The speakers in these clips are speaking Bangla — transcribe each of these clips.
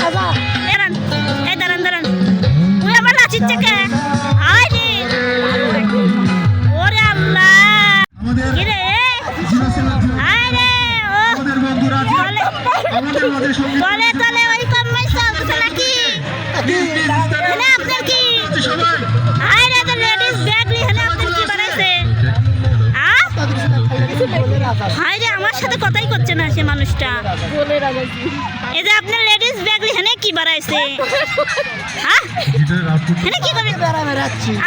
দাঁড়ান, এই দাঁড়ান দাঁড়ান, ওই আমার নাচিচ্ছে কে? হায় রে, ওরে আল্লাহ, কি রে? হায় রে, ও তলে তলে ওই কম্মাই চলছে নাকি? এনে আপনার কি? হায় রে, তো লেডিস ব্যাগ নিয়ে এনে আপনার কি বানাইছে? হায় রে, আমার সাথে কথাই করছে না সে মানুষটা। এই যে আপনার লেডিস ব্যাগ এখানে কি বাড়াইছে? হ্যাঁ, এখানে কি করবেন?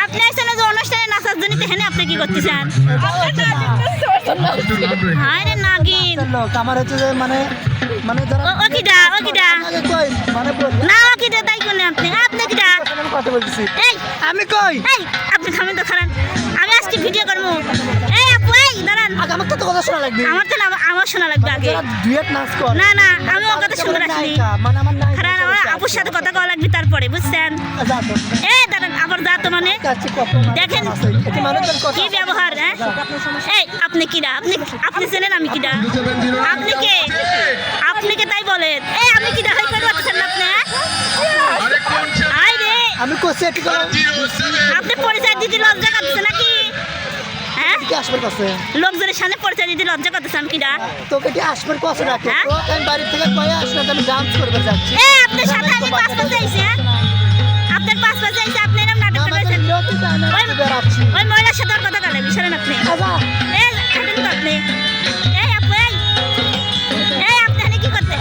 আপনি আসছেন যে অনুষ্ঠানে নাচার জন্য, এখানে আপনি কি করতেছেন? হায় রে নাগিন, আমার হচ্ছে যে মানে মানে ও কিডা, ও কিডা না, ও কিডা তাই কোনে আপনি? আপনি কিডা? কথা বলতেছি। এই আমি কই? এই আপনি থামেন তো, খারান, আমি আজকে ভিডিও করবো। এই আপু, এই দাঁড়ান, আগে আমার তো কথা শোনা লাগবে। আমার তো না, আমার শোনা লাগবে আগে। ডুয়েট নাচ কর। না না, আমি ওর কথা শুনতে আসিনি। মানে আমার নাই। খারান, আমার আপুর সাথে কথা কওয়া লাগবে তারপরে, বুঝছেন? এই দাঁড়ান, আবার যা তো মানে দেখেন কি ব্যবহার। হ্যাঁ, এই আপনি কিডা? আপনি আপনি চেনেন আমি কিডা? আপনি কে? আপনি কে তাই বলেন? এই আপনি কিডা? হাই করে রাখছেন না আপনি? হাই রে, আমি কোসে কি করব? আপনি পরিচয় দিতে লজ্জা করতেছে নাকি? হ্যাঁ, কি আসবার কাছে? লোকজনের সামনে পরিচয় দিতে লজ্জা করতেছে আমি কিডা? তোকে কি আসবার কাছে রাখে? হ্যাঁ? তো আমি বাড়ি থেকে কয়ে আসলে আমি ডান্স করতে যাচ্ছি। এই আপনার সাথে আমি পাস পাস যাইছি। হ্যাঁ, আপনার পাস পাস যাইছি, আপনি এরকম নাটক করেছেন। ওই মহিলার সাথে আর কথা বলে বিশালেন আপনি। এই হাঁটেন তো আপনি। এই আপু, এই আপনি এখানে কি করতে?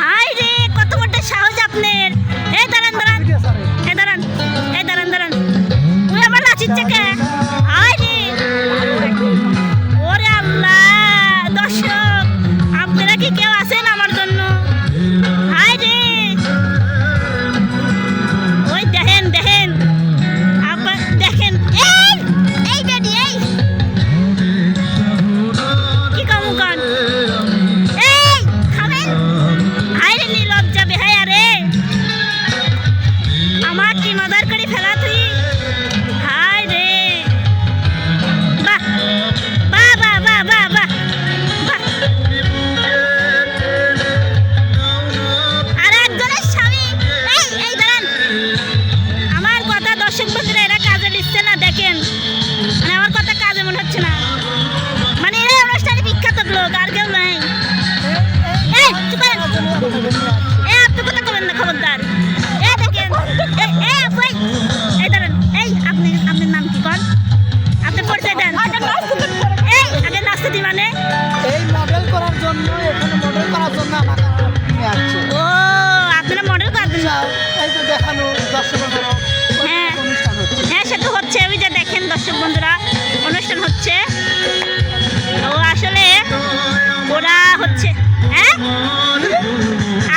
হাই রে, কত বড় সাহস আপনার! এই দাঁড়ান দাঁড়ান, এই দাঁড়ান, এই দাঁড়ান দাঁড়ান, ওই আমার নাচিচ্ছে কে? হাই রে, ওরে আল্লাহ, দর্শক আপনারা কি কেউ আছেন আমার জন্য? হাই রে, ওই দেখেন দেখেন, আবার দেখেন, এই এই বেডি, এই কি কামু কান, এই থামেন। হাই রে, নির্লজ্জা বেহায়া রে, আমার কি মজার করে ফেলা তুই? হাই রে, বাহ বাহ বাহ বাহ বাহ বাহ বাহ। আর একজনের স্বামী, এই এই দাঁড়ান, আমার কথা দর্শক বন্ধুরা এরা কাজে লিখছে না, দেখেন মানে আমার কথা কাজে মনে হচ্ছে না, মানে এরা অনুষ্ঠানে বিখ্যাত লোক, আর কেউ নাই। এই চুপ করেন, এই আপনি কথা বলেন না, খবরদার। এই দেখেন, এই আপু, এই দাঁড়ান, এই আপনি, আপনার নাম কি কন? আপনি পরিচয় দেন। এই আগে নাচতে দি মানে? এই মডেল করার জন্য, এখানে মডেল করার জন্য আমাকে নিয়ে আসছে। ও, আপনারা মডেল করবেন? এই তো দেখানো দর্শকের জন্য হ্যাঁ অনুষ্ঠান হচ্ছে। হ্যাঁ, সে তো হচ্ছে, ওই যে দেখেন দর্শক বন্ধুরা, অনুষ্ঠান হচ্ছে। ও আসলে ওরা হচ্ছে, হ্যাঁ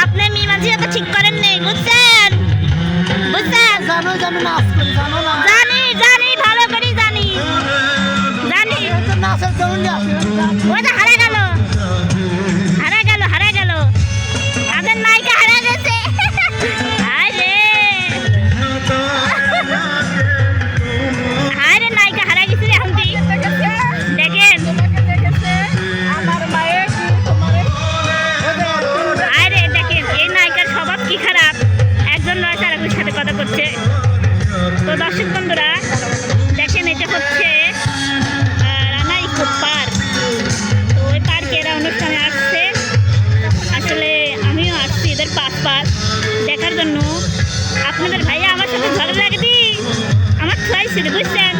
আপনি মিমাজিও তো ঠিক করেন নেই, বুঝছেন? বুঝছেন? জানো যে আমি নাচ করি, জানো না? জানি জানি, ভালো করে জানি জানি। এই তো নাচের জন্য নিয়ে আসে। ওই যে হারা গেল, হারা গেল, হারা গেল, আমাদের নায়িকা হারা গেছে। হায় রে, হায় রে, নায়িকা হারা গেছে রে। এখন দেখেন, হায় রে, দেখেন এই নায়িকার স্বভাব কি খারাপ, একজন রয়েছে আর একজনের সাথে কথা করছে। তো দর্শক বন্ধুরা দেখেন, এটা হচ্ছে রানা ইকো পার্ক। তো ওই পার্কে এরা অনুষ্ঠানে আসছে, আসলে আমিও আসছি এদের পাশ পাশ দেখার জন্য। আপনাদের ভাইয়া আমার সাথে ঝগড়া লাগে দি, আমার থুয়াইছিল, বুঝছেন?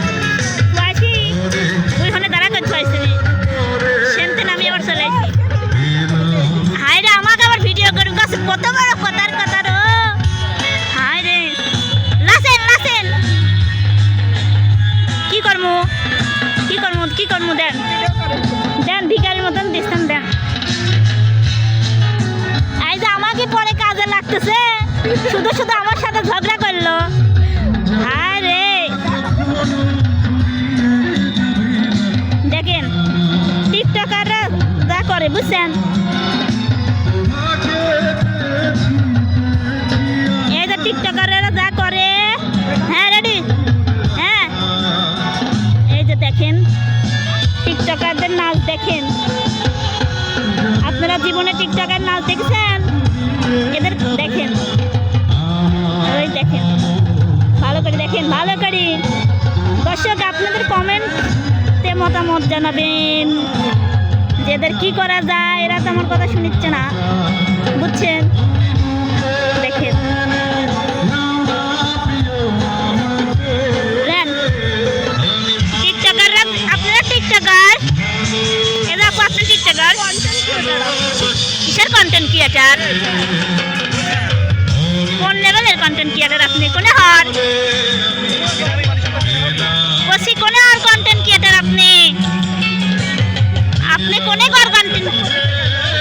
থুয়াইছি, ওইখানে দাঁড়া করে থুয়াইছিল, সেনতেন আমি আবার চলে আসছি। হায় রে, আমাকে আবার ভিডিও করুক, কত বড় কথার কথা রো। হায় রে, নাচেন নাচেন, কি করবো কি করবো কি করবো, দেন দেন, ভিখারির মতন দিচ্ছেন, দেন। এই যে আমাকে পরে কাজে লাগতেছে, শুধু শুধু আমার সাথে ঝগড়া করলো। হায় রে, দেখেন টিকটকাররা যা করে, বুঝছেন? এই যে টিকটকাররা যা করে। হ্যাঁ রেডি, হ্যাঁ, এই যে দেখেন টিকটকারদের নাচ দেখেন। আপনারা জীবনে টিকটকার নাচ দেখেছেন? এদের দেখেন। ভালো করি। দর্শক আপনাদের কমেন্টে মতামত জানাবেন, যেদের কি করা যায়। এরা তো আমার কথা শুনিচ্ছে না, বুঝছেন? দেখেন টিকটকাররা, আপনারা টিকটকার, এরা আপু আপনি টিকটকার, কিসের কন্টেন্ট ক্রিয়েটার? কোন লেভেলের কন্টেন্ট ক্রিয়েটার আপনি? কোনে হর বসি, কোনে হর কন্টেন্ট ক্রিয়েটার আপনি? আপনি কোনে কর কন্টেন্ট?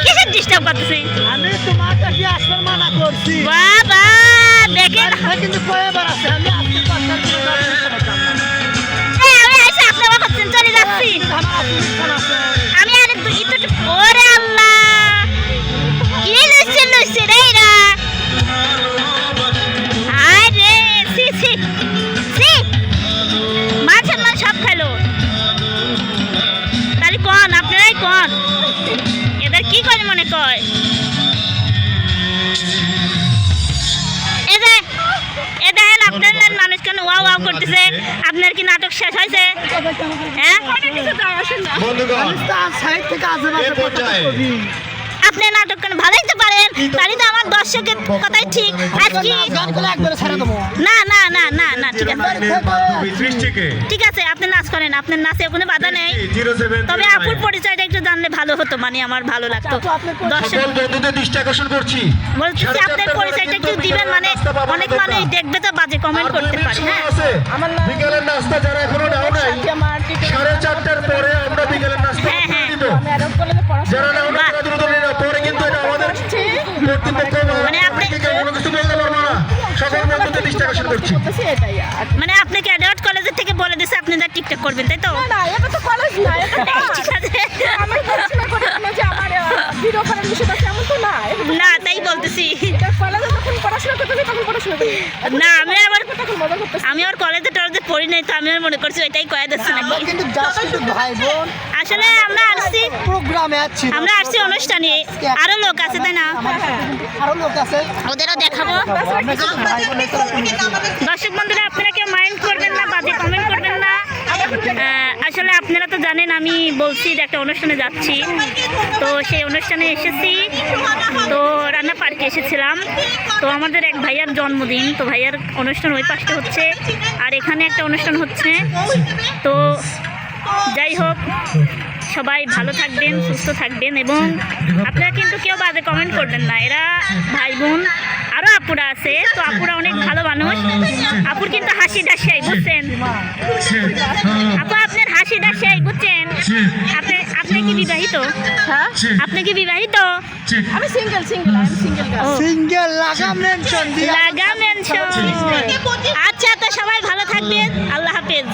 কিসের ডিস্টার্ব করতেছে? আমি তোমার কাছে আসবার মানা করছি। বাবা দেখেন, আর কিন্তু কয়েকবার আছে আমি আজকে পাঁচটার দিকে এই আমি এসে আপনি আমার করছেন, চলে যাচ্ছি আমি। আর একটু ওরে আল্লাহ, কি লইছে রে এরা? আরে সি সি সি, মান সম্মান সব খেলো। তাহলে কোন আপনারাই কোন এদের কি করে মনে কয়? দেখেন আপনার মানুষ কেন ওয়াও ওয়াও করতেছে। আপনার কি নাটক শেষ হয়েছে? হ্যাঁ, সাইড থেকে আশেপাশে কথা কবি। আপনি নাটক কেন ভালোই তো পারেন, তাহলে তো আমার দর্শকের কথাই ঠিক। আজকে গানগুলো একবারে ছেড়ে দেবো। না না না না না, ঠিক আছে সৃষ্টিকে ঠিক আছে, আপনি নাচ করেন, আপনার নাচে কোনো বাধা নেই। 07 তবে আপুর পরিচয়টা একটু জানলে ভালো হতো, মানে আমার ভালো লাগতো। দর্শক সকল বন্ধুদের দৃষ্টি আকর্ষণ করছি। বলছি আপনার পরিচয়টা একটু দিবেন, মানে অনেক মানুষ দেখবে তো বাজে কমেন্ট করতে পারে। হ্যাঁ, বিকেলের নাস্তা যারা এখনো নাও নাই, 4:30টার পরে আমরা বিকেলের নাস্তা হ্যাঁ, হ্যাঁ। দিব। যারা নাও না তারা দ্রুত নিয়ে নাও, পরে কিন্তু এটা আমাদের কর্তৃপক্ষ মানে আপনি কোনো কিছু বলতে পারবো না। সকল বন্ধুদের দৃষ্টি আকর্ষণ করছি। মানে আপনাকে অ্যাডওয়ার্ড কলেজের থেকে বলে দিছে আপনি যা টিকটক করবেন, তাই তো? ঠিক আছে, না তাই বলতেছি। না আমি আর কলেজে টলেজে পড়ি নাই, তো আমি আর মনে করছি ওইটাই কয়ে দিচ্ছে নাকি। কিন্তু জাস্ট কিন্তু ভাই বোন আসলে আমরা আসছি প্রোগ্রামে আছি। আমরা আসছি অনুষ্ঠানে, আরো লোক আছে তাই না? আরো লোক আছে, ওদেরও দেখাবো। আমরা কিন্তু ভাই বোনের দর্শক বন্ধুরা আপনারা কেউ মাইন্ড করবেন না, বাজে কমেন্ট করবেন না। আসলে আপনারা তো জানেন আমি বলছি যে একটা অনুষ্ঠানে যাচ্ছি, তো সেই অনুষ্ঠানে এসেছি। তো রান্না পার্কে এসেছিলাম, তো আমাদের এক ভাইয়ার জন্মদিন, তো ভাইয়ার অনুষ্ঠান ওই পাশে হচ্ছে, আর এখানে একটা অনুষ্ঠান হচ্ছে। তো যাই হোক, সবাই ভালো থাকবেন, সুস্থ থাকবেন, এবং আপনারা কিন্তু কেউ বাজে কমেন্ট করবেন না। এরা ভাই বোন, আরও আপুরা আছে, তো আপুরা অনেক ভালো মানুষ। আপুর কিন্তু হাসিটা সেই, বুঝছেন আপু? আপনার হাসিটা সেই, বুঝছেন? আপনি কি বিবাহিত? হ্যাঁ, আপনি কি বিবাহিত? আমি সিঙ্গেল ও, সিঙ্গেল লাগা মেনশন দিয়া লাগা মেনশন। আচ্ছা, তো সবাই ভালো থাকবেন, আল্লাহ হাফেজ।